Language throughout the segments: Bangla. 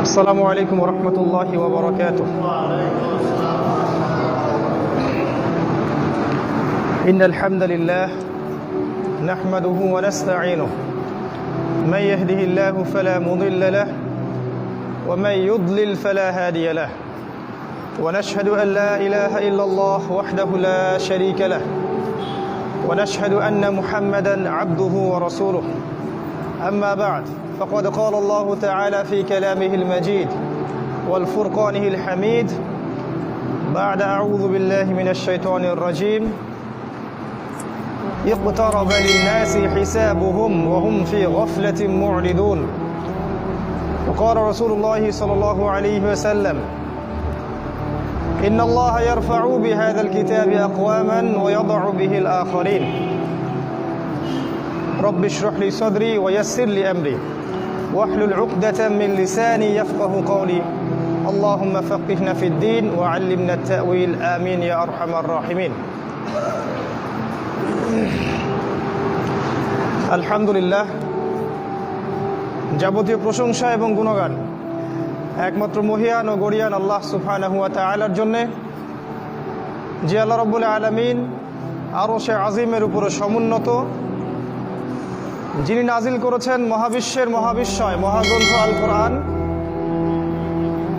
السلام عليكم ورحمة الله وبركاته. إن الحمد لله نحمده ونستعينه، من يهده الله فلا مضل له ومن يضلل فلا هادي له، ونشهد أن لا إله إلا الله وحده لا شريك له، ونشهد أن محمدا عبده ورسوله. أما بعد، فقد قال الله تعالى في كلامه المجيد والفرقانه الحميد بعد أعوذ بالله من الشيطان الرجيم: اقترب للناس حسابهم وهم في غفلة معرضون. وقال رسول الله صلى الله عليه وسلم: إن الله يرفع بهذا الكتاب أقواما ويضع به الآخرين. رب اشرح لي صدري ويسر لي أمري واحلل عقدة من لساني يفقه قولي. اللهم فقهنا في الدين وعلمنا التأويل. آمين يا أرحم الراحمين. আলহামদুলিল্লাহ, যাবতীয় প্রশংসা এবং গুণগান একমাত্র মহিয়ান ও গরিয়ান আল্লাহ সুবহানাহু ওয়া তাআলার জন্যে, যে আল্লাহ রাব্বুল আলামিন আরশে আজিমের উপরে সমুন্নত, যিনি নাজিল করেছেন মহাবিশ্বের মহাবিস্ময় মহাগ্রন্থ আল কোরআন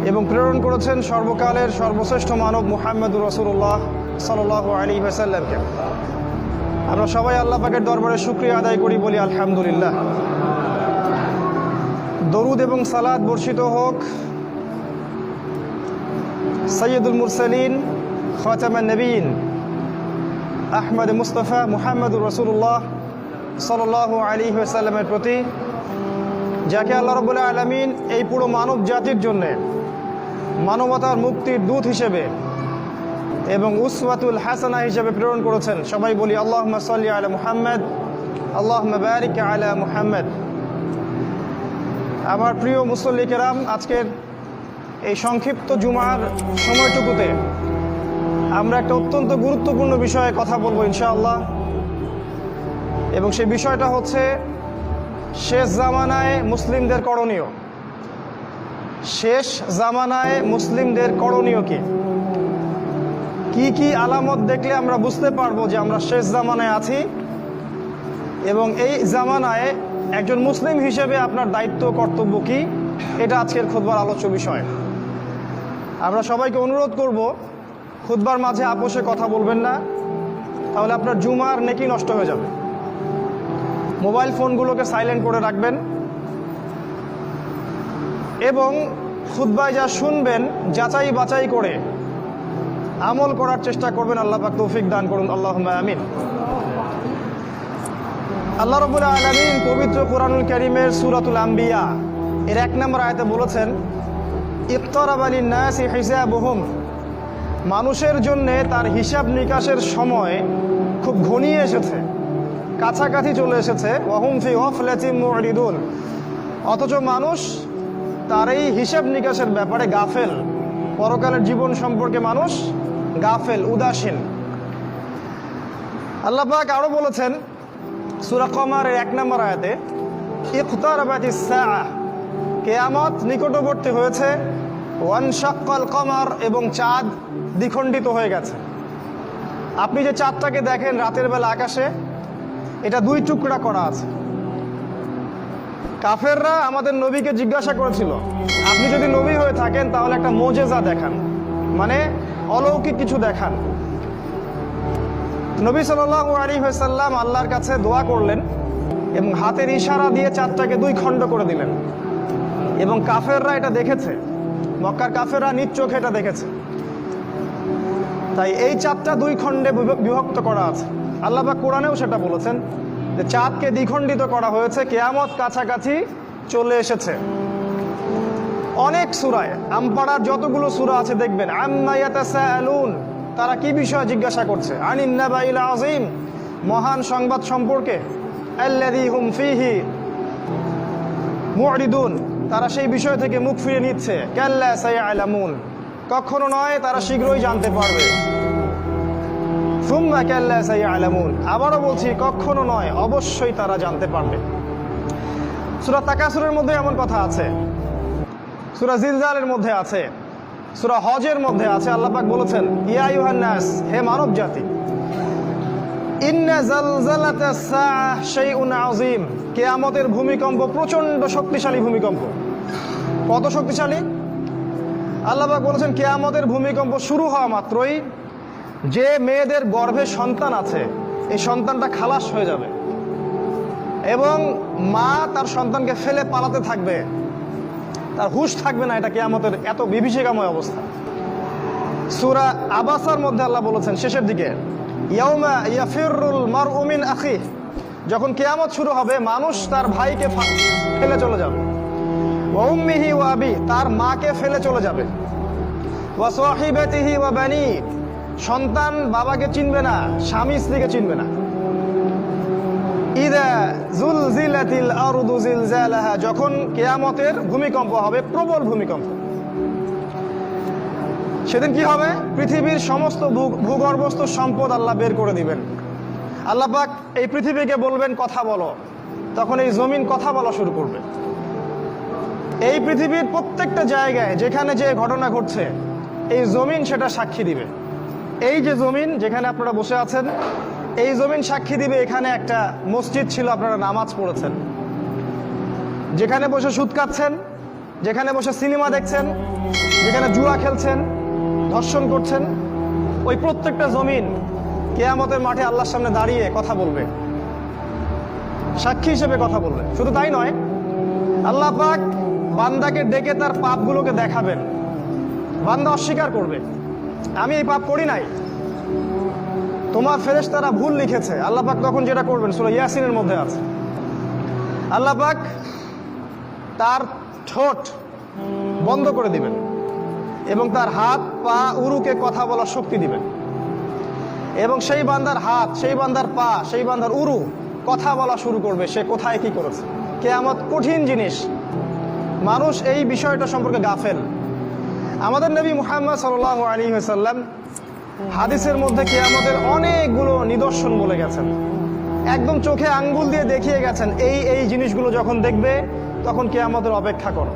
এবং প্রেরণ করেছেন সর্বকালের সর্বশ্রেষ্ঠ মানব মুহাম্মদুর রাসূলুল্লাহ সাল্লাল্লাহু আলাইহি ওয়াসাল্লামকে। আমরা সবাই আল্লাহ পাকের দরবারে শুকরিয়া আদায় করি, বলি আলহামদুলিল্লাহ। দরুদ এবং সালাত বর্ষিত হোক সৈয়দুল মুরসালিন খাতামান নবীন আহমদ মুস্তাফা মুহাম্মদুর রাসূলুল্লাহ সাল্লাল্লাহু আলাইহি ওয়াসাল্লামের প্রতি, যাকে আল্লাহ রাব্বুল আলামিন এই পুরো মানব জাতির জন্যে মানবতার মুক্তির দূত হিসেবে এবং উসওয়াতুল হাসানা হিসেবে প্রেরণ করেছেন। সবাই বলি আল্লাহুম্মা সাল্লি আলা মুহাম্মদ, আল্লাহুম্মা বারিক আলা মুহাম্মদ। আমার প্রিয় মুসল্লি কেরাম, আজকের এই সংক্ষিপ্ত জুমার সময়টুকুতে আমরা একটা অত্যন্ত গুরুত্বপূর্ণ বিষয়ে কথা বলবো ইনশাআল্লাহ, এবং সেই বিষয়টা হচ্ছে শেষ জামানায় মুসলিমদের করণীয়। শেষ জামানায় মুসলিমদের করণীয় কি কি আলামত দেখলে আমরা বুঝতে পারবো যে আমরা শেষ জামানায় আছি, এবং এই জামানায় একজন মুসলিম হিসেবে আপনার দায়িত্ব কর্তব্য কি, এটা আজকের খুতবার আলোচ্য বিষয়। আমরা সবাইকে অনুরোধ করব, খুতবার মাঝে আপোষে কথা বলবেন না, তাহলে আপনার জুমার নেকি নষ্ট হয়ে যাবে। মোবাইল ফোনগুলোকে সাইলেন্ট করে রাখবেন এবং খুতবায় যা শুনবেন যাচাই বাছাই করে আমল করার চেষ্টা করবেন। আল্লাহ পাক তৌফিক দান করুন, আল্লাহুম্মা আমিন। আল্লাহ রাব্বুল আলামিন পবিত্র কোরআনুল কারীমের সূরাতুল আম্বিয়া এর 1 নম্বর আয়াতে বলেছেন, ইকতারাবা লিন-নাসি হিসাবুহুম। মানুষের জন্য তার হিসাব নিকাশের সময় খুব ঘনিয়ে এসেছে, কাছাকাছি চলে এসেছে। ওয়াহুম ফি গাফলাতিন মুরিদুন। অথচ মানুষ তার এই হিসাব নিকাশের ব্যাপারে গাফেল। পরকালের জীবন সম্পর্কে মানুষ গাফেল, উদাসীন। আল্লাহ পাক আরো বলেছেন সূরা কমারের 1 নম্বর আয়াতে, ইকতারাবাতিস সাআহ। কিয়ামত নিকটবর্তী হয়েছে। ওয়ানশাক্কাল কমার, এবং চাঁদ দ্বিখণ্ডিত হয়ে গেছে। আপনি যে চাঁদটাকে দেখেন রাতের বেলা আকাশে, এটা 2 টুকরা করা আছে। কাফেররা আমাদের নবীকে জিজ্ঞাসা করেছিল, আপনি যদি নবী হয়ে থাকেন তাহলে একটা মুজিজা দেখান, মানে অলৌকিক কিছু দেখান। নবী সাল্লাল্লাহু আলাইহি ওয়াসাল্লাম আল্লাহর কাছে দোয়া করলেন এবং হাতের ইশারা দিয়ে চাঁদটাকে 2 খণ্ড করে দিলেন, এবং কাফেররা এটা দেখেছে। মক্কার কাফেররা নিজ চোখে এটা দেখেছে। তাই এই চাঁদটা 2 খণ্ডে বিভক্ত করা আছে। আল্লাহ পাক কোরআনেও সেটা বলেছেন যে চাঁদকে দ্বিখণ্ডিত করা হয়েছে, কিয়ামত কাছাকাছি চলে এসেছে। অনেক সূরায়, আমপাড়ার যতগুলো সূরা আছে দেখবেন, আম্মা ইয়াতাসাআলুন, তারা কি বিষয়ে জিজ্ঞাসা করছে, আনিন নাবাইল আযীম, মহান সংবাদ সম্পর্কে, আল্লাযী হুম ফীহি মুরিদুন, তারা সেই বিষয় থেকে মুখ ফিরিয়ে নিচ্ছে। কাল্লা সায়ালামুন, কখনো নয়, তারা শীঘ্রই জানতে পারবে। সুম্মা কাল্লা সায়ালামুন, আবারও বলছি, কখনো নয়, অবশ্যই তারা জানতে পারবে। সূরা তাকাসুরের মধ্যে এমন কথা আছে। সূরা জিলজালের মধ্যে আছে, সূরা হজের মধ্যে আছে। আল্লাহ পাক বলেছেন, ইয়া আইয়ুহান নাস, হে মানব জাতি, ইন্না জালজালাতাস সাআহ শাইউন আযীম, কিয়ামতের ভূমিকম্প প্রচন্ড শক্তিশালী ভূমিকম্প। কত শক্তিশালী? আল্লাহ পাক বলেছেন কিয়ামতের ভূমিকম্প শুরু হওয়া মাত্রই যে মেয়েদের গর্ভে সন্তান আছে এই সন্তানটা খালাস হয়ে যাবে এবং মা তার সন্তানকে ফেলে পালাতে থাকবে, তার হুঁশ থাকবে না। এটা কিয়ামতের এত বিভীষিকাময় অবস্থা। সূরা আবাসার মধ্যে আল্লাহ বলেছেন শেষের দিকে, ইয়াউমা ইয়াফিরুল মারউ মিন আখিহ, যখন কিয়ামত শুরু হবে মানুষ তার ভাইকে ফেলে চলে যাবে, ওয়া উম্মিহি ওয়া আবি, তার মাকে ফেলে চলে যাবে, ওয়া সাহিবাতিহি ওয়া বানি, সন্তান বাবাকে চিনবে না, স্বামী স্ত্রীকে চিনবে না। ইযা যুলজিলাতিল আরদু জিলজালাহা, যখন কিয়ামতের ভূমিকম্প হবে, প্রবল ভূমিকম্প। সেদিন কি হবে? পৃথিবীর সমস্ত ভূগর্ভস্থ সম্পদ আল্লাহ বের করে দিবেন। আল্লাহ পাক এই পৃথিবীকে বলবেন কথা বলো, তখন এই জমিন কথা বলা শুরু করবে। এই পৃথিবীর প্রত্যেকটা জায়গায় যেখানে যে ঘটনা ঘটছে এই জমিন সেটা সাক্ষী দিবে। এই যে জমিন যেখানে আপনারা বসে আছেন, এই জমিন সাক্ষী দিবে এখানে একটা মসজিদ ছিল, আপনারা নামাজ পড়েছেন। যেখানে বসে সুদ খাচ্ছেন, যেখানে বসে সিনেমা দেখছেন, যেখানে জুয়া খেলছেন, ধর্ষণ করছেন, ওই প্রত্যেকটা জমিন কিয়ামতের মাঠে আল্লাহর সামনে দাঁড়িয়ে কথা বলবে, সাক্ষী হিসেবে কথা বলবে। শুধু তাই নয়, আল্লাহ পাক বান্দাকে ডেকে তার পাপগুলোকে দেখাবেন। বান্দা অস্বীকার করবে, আমি এই পাপ করি নাই, তোমার ফেরেশতারা ভুল লিখেছে। আল্লাহ পাক তখন যেটা করবেন সূরা ইয়াসিনের মধ্যে আছে, আল্লাহ পাক তার ঠোঁট বন্ধ করে দিবেন এবং তার হাত পা উরুকে কথা বলার শক্তি দিবেন এবং সেই বান্দার হাত, সেই বান্দার পা, সেই বান্দার উরু কথা বলা শুরু করবে, সে কোথায় কি করেছে। কিয়ামত কঠিন জিনিস, মানুষ এই বিষয়টা সম্পর্কে গাফেল। আমাদের নবী মুহাম্মদ সাল্লাল্লাহু আলাইহি ওয়াসাল্লাম হাদিসের মধ্যে কিয়ামতের অনেকগুলো নিদর্শন বলে গেছেন, একদম চোখে আঙ্গুল দিয়ে দেখিয়ে গেছেন, এই জিনিসগুলো যখন দেখবে তখন কিয়ামতের অপেক্ষা করো।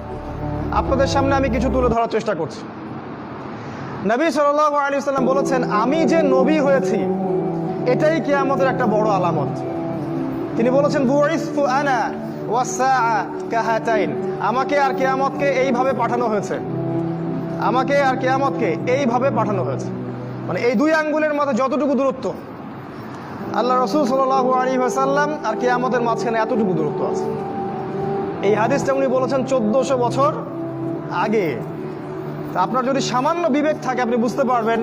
আপনাদের সামনে আমি কিছু তুলে ধরার চেষ্টা করছি। নবী সাল্লাল্লাহু আলাইহি ওয়াসাল্লাম বলেছেন, আমি যে নবী হয়েছি এটাই কিয়ামতের একটা বড় আলামত। তিনি বলেছেন, বুইসতু আনা ওয়াস-সাআ কাহাতাইন, আমাকে আর কিয়ামতকে এইভাবে পাঠানো হয়েছে, আমাকে আর কিয়ামতকে এইভাবে পাঠানো হয়েছে। মানে এই দুই আঙ্গুলের মধ্যে যতটুকু দূরত্ব, আল্লাহ রাসূল সাল্লাল্লাহু আলাইহি ওয়াসাল্লাম আর কিয়ামতের মাঝখানে এতটুকু দূরত্ব আছে। এই হাদিসটা উনি বলেছেন 1400 বছর আগে। আপনার যদি সামান্য বিবেক থাকে আপনি বুঝতে পারবেন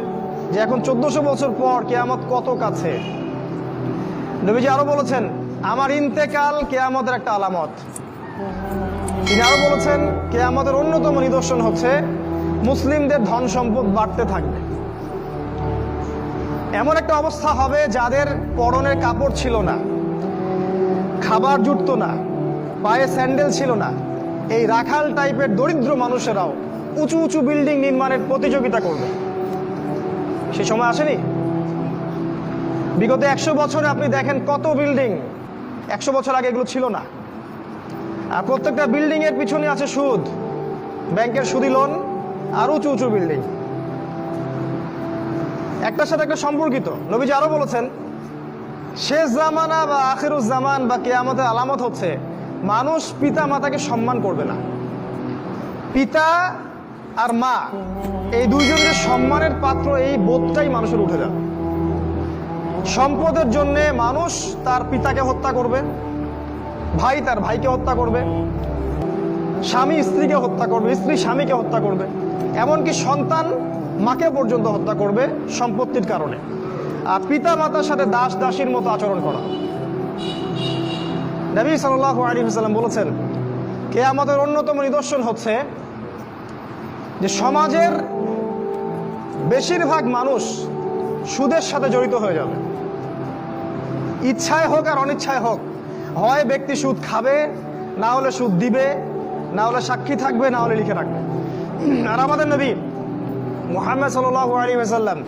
যে এখন 1400 বছর পর কিয়ামত কত কাছে। নবীজি আরো বলেছেন, আমার ইন্তেকাল কিয়ামতের একটা আলামত। তিনি আরো বলেছেন, কিয়ামতের অন্যতম নিদর্শন হচ্ছে মুসলিমদের ধন সম্পদ বাড়তে থাকবে। এমন একটা অবস্থা হবে যাদের পরনের কাপড় ছিল না, খাবার জুটতো না, পায়ে স্যান্ডেল ছিল না, এই রাখাল টাইপের দরিদ্র মানুষেরাও উঁচু উঁচু বিল্ডিং নির্মাণের প্রতিযোগিতা করবে। সে সময় আসেনি? বিগত 100 বছরে আপনি দেখেন কত বিল্ডিং, 100 বছর আগে এগুলো ছিল না। আর প্রত্যেকটা বিল্ডিং এর পিছনে আছে সুদ, ব্যাংকের সুদি লোন আর উঁচু উঁচু বিল্ডিং, একটার সাথে একটা সম্পর্কিত। নবীজি আরো বলেছেন, শেষ জামানা বা আখিরুজ জামান বা কিয়ামতের আলামত হচ্ছে মানুষ পিতা মাতাকে সম্মান করবে না। পিতা আর মা এই দুইজনের সম্মানের পাত্র, এই বোধটাই মানুষের উঠে যাবে। সম্পদের জন্য মানুষ তার পিতাকে হত্যা করবে, ভাই তার ভাইকে হত্যা করবে, স্বামী স্ত্রীকে হত্যা করবে, স্ত্রী স্বামীকে হত্যা করবে, এমনকি সন্তান মাকে পর্যন্ত হত্যা করবে সম্পত্তির কারণে। আর পিতা মাতার সাথে দাস দাসীর মতো আচরণ করা। নবী সাল্লাল্লাহু আলাইহি ওয়াসাল্লাম বলেছেন, কিয়ামতের অন্যতম নিদর্শন হচ্ছে যে সমাজের বেশিরভাগ মানুষ সুদের সাথে জড়িত হয়ে যাবে। ইচ্ছায় হোক আর অনিচ্ছায় হোক, হয় ব্যক্তি সুদ খাবে, না হলে সুদ দিবে, না হলে সাক্ষী থাকবে, না হলে লিখে রাখবে। আর আমাদের নবী মুহাম্মদ সাল্লাল্লাহু আলাইহি ওয়াসাল্লাম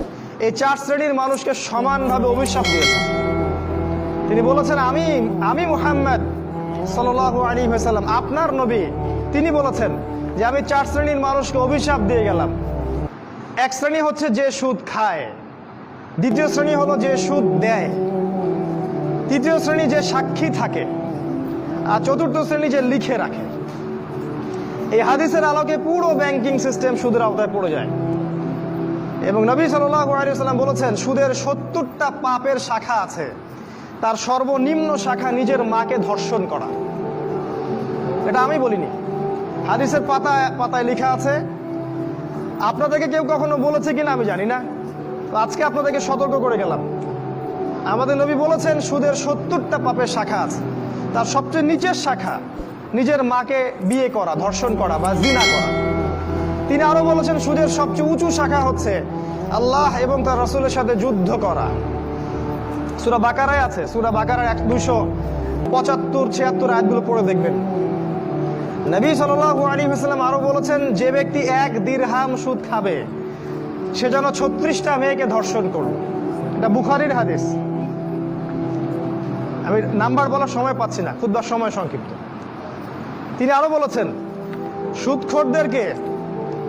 এই 4 শ্রেণীর মানুষকে সমানভাবে অভিশাপ দিয়েছেন। তিনি বলেছেন, আমি মুহাম্মদ সাল্লাল্লাহু আলাইহি ওয়াসাল্লাম আপনার নবী, তিনি বলেছেন যে আমি 4 শ্রেণীর মানুষকে অভিশাপ দিয়ে গেলাম। এক শ্রেণী হচ্ছে যে সুদ খায়, দ্বিতীয় শ্রেণী হলো যে সুদ দেয়, তৃতীয় শ্রেণী যে সাক্ষী থাকে, আর চতুর্থ শ্রেণী যে লিখে রাখে। এই হাদিসের আলোকে পুরো ব্যাংকিং সিস্টেম সুদের আওতায় পড়ে যায়। এবং নবী সাল্লাল্লাহু আলাইহি ওয়াসাল্লাম বলেছেন, সুদের 70টা পাপের শাখা আছে, তার সর্বনিম্ন শাখা নিজের মাকে ধর্ষণ করা। এটা আমি বলিনি, হাদিসের পাতায় পাতায় লেখা আছে। আপনাদেরকে কেউ কখনো বলেছে কিনা আমি জানি না, তো আজকে আপনাদেরকে সতর্ক করে গেলাম। আমাদের নবী বলেছেন সুদের 70টা পাপের শাখা আছে, তার সবচেয়ে নিচের শাখা নিজের মাকে বিয়ে করা, ধর্ষণ করা বা জিনা করা। তিনি আরো বলেছেন সুদের সবচেয়ে উঁচু শাখা হচ্ছে আল্লাহ এবং তার রাসূলের সাথে যুদ্ধ করা। সূরা বাকারায় আছে, সূরা বাকারার 275-76 আয়াতগুলো পড়ে দেখবেন। নবী সাল্লাল্লাহু আলাইহি ওয়াসাল্লাম আরো বলেছেন, যে ব্যক্তি 1 দিরহাম সুদ খাবে সে যেন 36টা মেয়েকে ধর্ষণ করবে। এটা বুখারীর হাদিস। আমি নাম্বার বলার সময় পাচ্ছি না, খুতবার সময় সংক্ষিপ্ত। তিনি আরো বলেছেন, সুদখোরদেরকে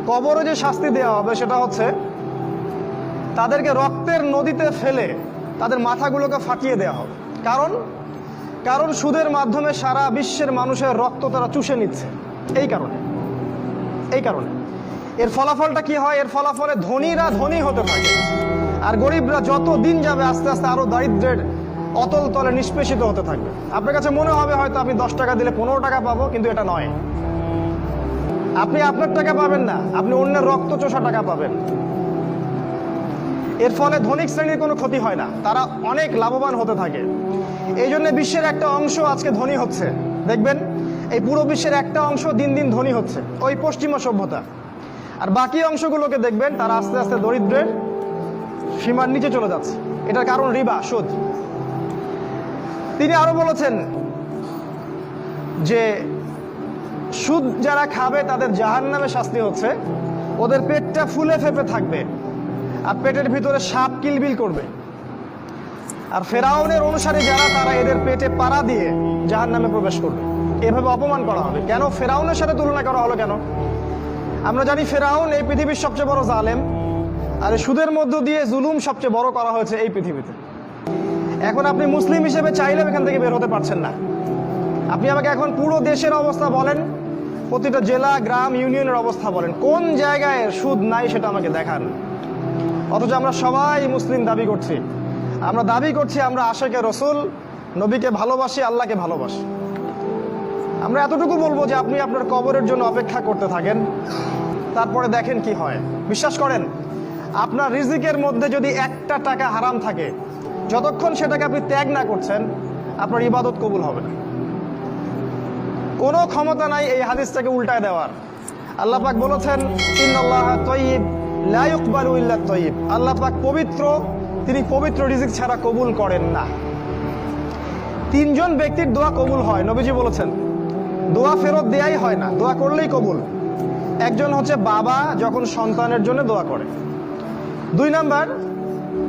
কবরে যে শাস্তি দেওয়া হবে সেটা হচ্ছে তাদেরকে রক্তের নদীতে ফেলে তাদের মাথাগুলোকে ফাটিয়ে দেওয়া হবে। কারণ সুদের মাধ্যমে সারা বিশ্বের মানুষের রক্ত তারা চুষে নিচ্ছে। এই কারণে এর ফলাফলটা কি হয়? এর ফলাফলে ধনীরা ধনী হতে থাকে, আর গরিবরা যত দিন যাবে আস্তে আস্তে আরো দারিদ্র্যের অতল তলে নিষ্পেষিত হতে থাকবে। আপনার কাছে মনে হবে হয়তো আপনি 10 টাকা দিলে 15 টাকা পাবো, কিন্তু এটা নয়। আপনি আপনার টাকা পাবেন না, আপনি অন্যের রক্ত চোষা টাকা পাবেন। এর ফলে ধনিক শ্রেণীর কোনো ক্ষতি হয় না, তারা অনেক লাভবান হতে থাকে। এই জন্য বিশ্বের একটা অংশ আজকে ধনী হচ্ছে। দেখবেন এই পুরো বিশ্বের একটা অংশ দিন দিন ধনী হচ্ছে, ওই পশ্চিমা সভ্যতা। আর বাকি অংশগুলোকে দেখবেন তারা আস্তে আস্তে দরিদ্রের সীমার নিচে চলে যাচ্ছে। এটার কারণ রিবা, সুদ। তিনি আরো বলেছেন যে সুদ যারা খাবে তাদের জাহান্নামে শাস্তি হচ্ছে, ওদের পেটটা ফুলে ফেপে থাকবে আর পেটের ভিতরে সাপ কিলবিল করবে। আর ফেরাউনের অনুসারী যারা, তারা এদের পেটে পাড়া দিয়ে জাহান্নামে প্রবেশ করবে। এভাবে অপমান করা হবে। কেন ফেরাউনের সাথে তুলনা করা হলো কেন? আমরা জানি ফেরাউন এই পৃথিবীর সবচেয়ে বড় জালেম, আর সুদের মধ্য দিয়ে জুলুম সবচেয়ে বড় করা হয়েছে এই পৃথিবীতে। এখন আপনি মুসলিম হিসেবে চাইলেও এখান থেকে বের হতে পারছেন না। আপনি আমাকে এখন পুরো দেশের অবস্থা বলেন, প্রতিটা জেলা, গ্রাম, ইউনিয়নের অবস্থা বলেন, কোন জায়গায় সুদ নাই সেটা আমাকে দেখান। অথচ আমরা সবাই মুসলিম দাবি করছি। আমরা দাবি করছি আমরা আশেকে রসুল, নবীকে ভালোবাসি, আল্লাহকে ভালোবাসি। আমরা এতটুকু বলবো যে আপনি আপনার কবরের জন্য অপেক্ষা করতে থাকেন, তারপরে দেখেন কি হয়। বিশ্বাস করেন, আপনার রিজিকের মধ্যে যদি 1টা টাকা হারাম থাকে, যতক্ষণ সেটাকে আপনি ত্যাগ না করছেন, আপনার ইবাদত কবুল হবে না। কোনো ক্ষমতা নাই এই হাদিসটাকে উল্টায় দেওয়ার। আল্লাহ পাক বলেছেন, ইন্নাল্লাহা তাইয়্যিব লা ইকবালু ইল্লা তাইয়্যিব। আল্লাহ পাক পবিত্র, তিনি পবিত্র রিজিক ছাড়া কবুল করেন না। 3 জন ব্যক্তির দোয়া কবুল হয়, নবীজি বলেছেন। দোয়া ফেরত দেয়াই হয় না, দোয়া করলেই কবুল। একজন হচ্ছে বাবা যখন সন্তানের জন্য দোয়া করে। 2 নাম্বার,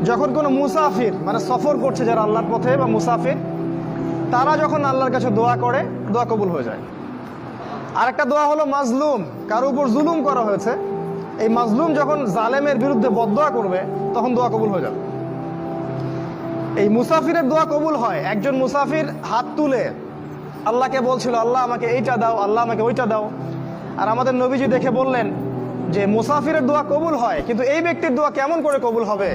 যখন কোনো মুসাফির মানে সফর করছে যারা আল্লাহর পথে বা মুসাফির, তারা যখন আল্লাহর কাছে দোয়া করে, দোয়া কবুল হয়ে যায়। আরেকটা দোয়া হলো মাজলুম, কারো উপর জুলুম করা হয়েছে, এই মাজলুম যখন জালেমের বিরুদ্ধে বদদোয়া করবে তখন দোয়া কবুল হয়ে যাবে। এই মুসাফিরের দোয়া কবুল হয়। একজন মুসাফির হাত তুলে আল্লাহকে বলছিল, আল্লাহ আমাকে এইটা দাও, আল্লাহ আমাকে ওইটা দাও। আর আমাদের নবীজি দেখে বললেন যে মুসাফিরের দোয়া কবুল হয়, কিন্তু এই ব্যক্তির দোয়া কেমন করে কবুল হবে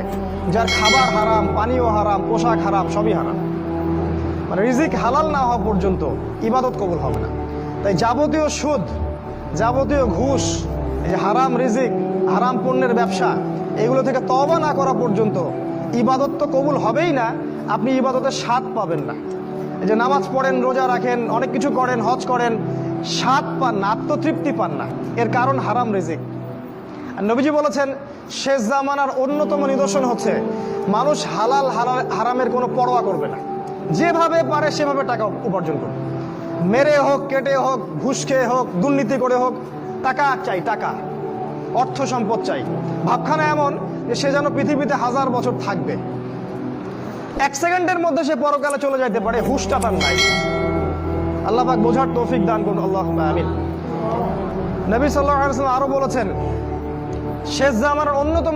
যার খাবার হারাম, পানীয় হারাম, পোশাক হারাম, সবই হারাম। মানে রিজিক হালাল না হওয়া পর্যন্ত ইবাদত কবুল হবে না। তাই যাবতীয় সুদ, যাবতীয় ঘুষ, এই যে হারাম রিজিক, হারাম পণ্যের ব্যবসা, এগুলো থেকে তওবা না করা পর্যন্ত ইবাদত তো কবুল হবেই না, আপনি ইবাদতের স্বাদ পাবেন না। এই যে নামাজ পড়েন, রোজা রাখেন, অনেক কিছু করেন, হজ করেন, স্বাদ পান না, আত্মতৃপ্তি পান না। এর কারণ হারাম রিজিক। আর নবীজি বলেছেন, শেষ জামানার অন্যতম নিদর্শন হচ্ছে মানুষ হালাল হারামের কোনো পরোয়া করবে না, যেভাবে পারে সেভাবে টাকা উপার্জন করবে। মেরে হোক, কেটে হোক, ঘুষ খেয়ে হোক, দুর্নীতি করে হোক, টাকা চাই, টাকা, অর্থ সম্পদ চাই। ভাবখানা এমন যে সে যেন পৃথিবীতে 1000 বছর থাকবে, 1 সেকেন্ডের মধ্যে সে পরকালে চলে যাইতে পারে, হুশটা তার নাই। আল্লাহ পাক বোঝার তৌফিক দান করুন, আল্লাহুম্মা আমিন। নবী সাল্লাল্লাহু আলাইহি ওয়াসাল্লাম আরো বলেছেন, শেষ জামানার অন্যতম